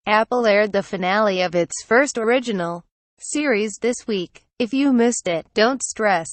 Apple aired the finale of its first original series this week. If you missed it, don't stress.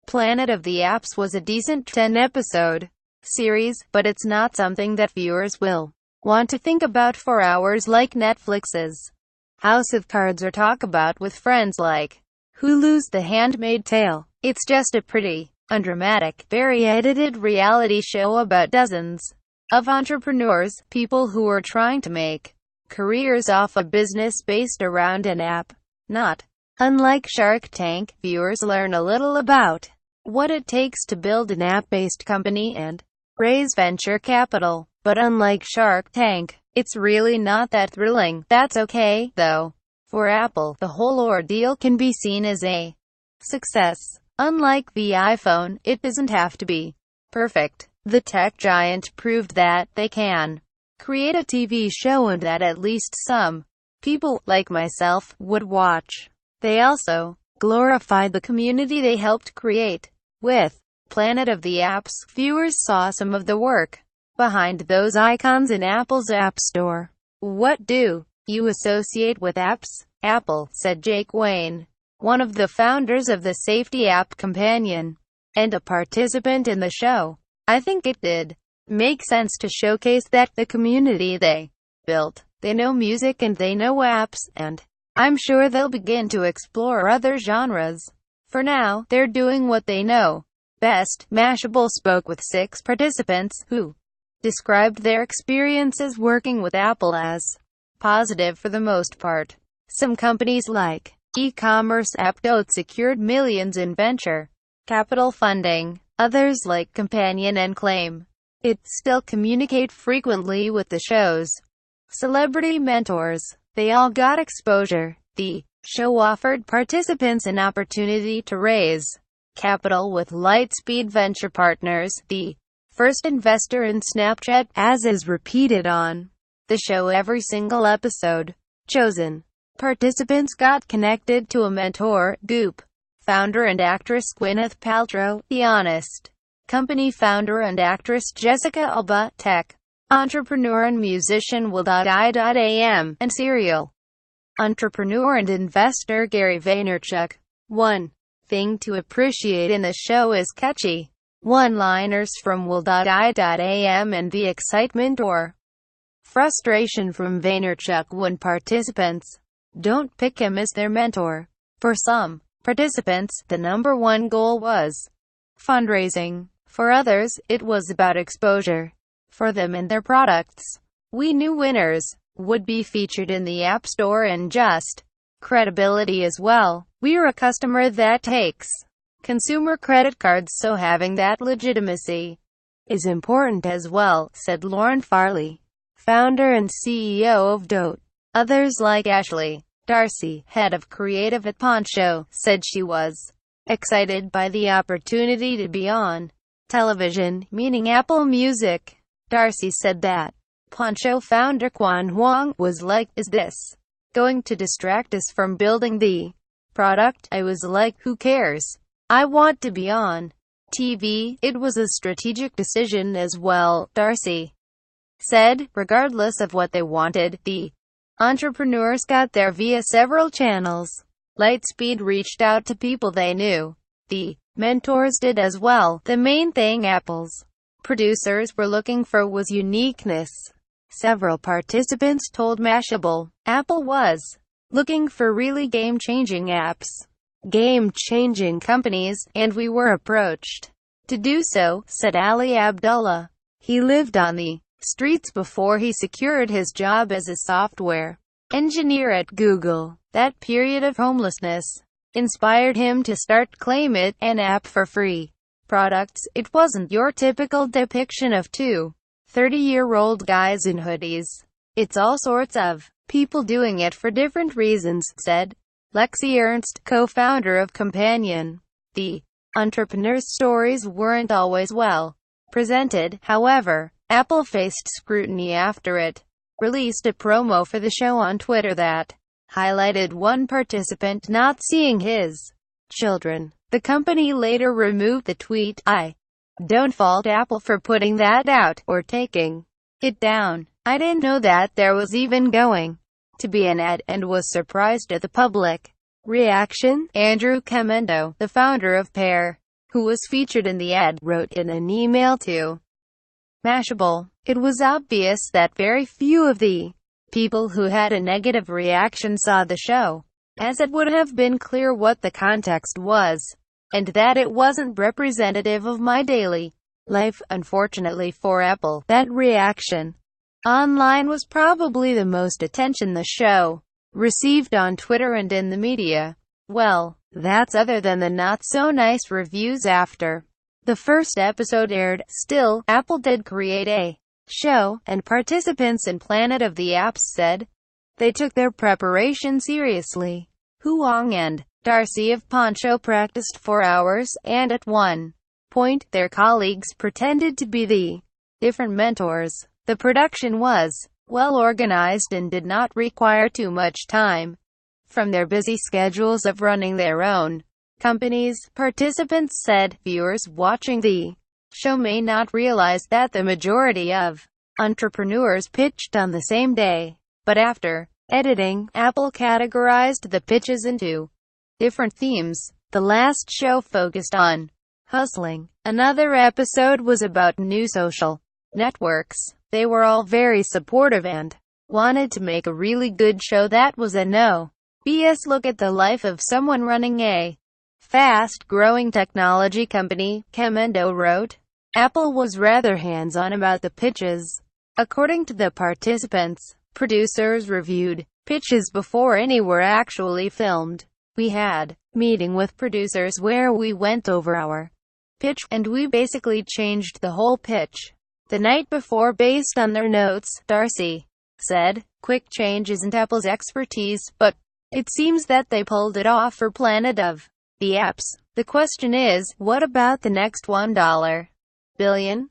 Planet of the Apps was a decent 10-episode series, but it's not something that viewers will want to think about for hours like Netflix's House of Cards or talk about with friends like Hulu's The Handmaid's Tale. It's just a pretty, undramatic, very edited reality show about dozens of entrepreneurs, people who are trying to make careers off a business based around an app. Not unlike Shark Tank, viewers learn a little about what it takes to build an app-based company and raise venture capital. But unlike Shark Tank, it's really not that thrilling. That's okay, though. For Apple, the whole ordeal can be seen as a success. Unlike the iPhone, it doesn't have to be perfect. The tech giant proved that they can create a TV show and that at least some people, like myself, would watch. They also glorified the community they helped create. With Planet of the Apps, viewers saw some of the work behind those icons in Apple's App Store. What do you associate with apps, Apple, said Jake Wayne, one of the founders of the Safety App Companion, and a participant in the show. I think it did make sense to showcase that the community they built. They know music and they know apps, and I'm sure they'll begin to explore other genres. For now, they're doing what they know best. Mashable spoke with 6 participants, who described their experiences working with Apple as positive for the most part. Some companies like e-commerce Appdote secured millions in venture capital funding. Others like Companion and Claim it still communicate frequently with the show's celebrity mentors. They all got exposure. The show offered participants an opportunity to raise capital with Lightspeed Venture Partners, the first investor in Snapchat, as is repeated on the show every single episode. Chosen participants got connected to a mentor, Goop founder and actress Gwyneth Paltrow, The Honest Company founder and actress Jessica Alba, tech entrepreneur and musician Will.i.am, and serial entrepreneur and investor Gary Vaynerchuk. One thing to appreciate in the show is catchy one-liners from Will.i.am and the excitement or frustration from Vaynerchuk when participants don't pick him as their mentor. For some participants, the number one goal was fundraising. For others, it was about exposure for them and their products. We knew winners would be featured in the App Store and just credibility as well. We're a customer that takes consumer credit cards, so having that legitimacy is important as well, said Lauren Farley, founder and CEO of Dote. Others like Ashley Darcy, head of creative at Poncho, said she was excited by the opportunity to be on television, meaning Apple Music. Darcy said that Poncho founder Quan Huang was like, "Is this going to distract us from building the product?" I was like, "Who cares? I want to be on TV." It was a strategic decision as well, Darcy said. Regardless of what they wanted, the entrepreneurs got there via several channels. Lightspeed reached out to people they knew. The mentors did as well. The main thing Apple's producers were looking for was uniqueness. Several participants told Mashable Apple was looking for really game-changing apps, game-changing companies, and we were approached to do so, said Ali Abdullah. He lived on the streets before he secured his job as a software engineer at Google. That period of homelessness inspired him to start Claim It, an app for free products. It wasn't your typical depiction of two 30-year-old guys in hoodies. It's all sorts of people doing it for different reasons, said Lexi Ernst, co-founder of Companion. The entrepreneurs' stories weren't always well presented, however. Apple faced scrutiny after it released a promo for the show on Twitter that highlighted one participant not seeing his children. The company later removed the tweet. I don't fault Apple for putting that out, or taking it down. I didn't know that there was even going to be an ad and was surprised at the public reaction. Andrew Camendo, the founder of Pair, who was featured in the ad, wrote in an email to Mashable, "It was obvious that very few of the people who had a negative reaction saw the show, as it would have been clear what the context was, and that it wasn't representative of my daily life." Unfortunately for Apple, that reaction online was probably the most attention the show received on Twitter and in the media. Well, that's other than the not-so-nice reviews after the first episode aired. Still, Apple did create a show, and participants in Planet of the Apps said they took their preparation seriously. Huang and Darcy of Poncho practiced for hours, and at one point, their colleagues pretended to be the different mentors. The production was well organized and did not require too much time from their busy schedules of running their own companies. Participants said viewers watching the show may not realize that the majority of entrepreneurs pitched on the same day, but after editing, Apple categorized the pitches into different themes. The last show focused on hustling. Another episode was about new social networks. They were all very supportive and wanted to make a really good show that was a no-BS look at the life of someone running a fast-growing technology company. Camendo wrote, Apple was rather hands-on about the pitches. According to the participants, producers reviewed pitches before any were actually filmed. We had a meeting with producers where we went over our pitch, and we basically changed the whole pitch the night before based on their notes. Darcy said, quick change isn't Apple's expertise, but it seems that they pulled it off for Planet of the Apps. The question is, what about the next $1 billion?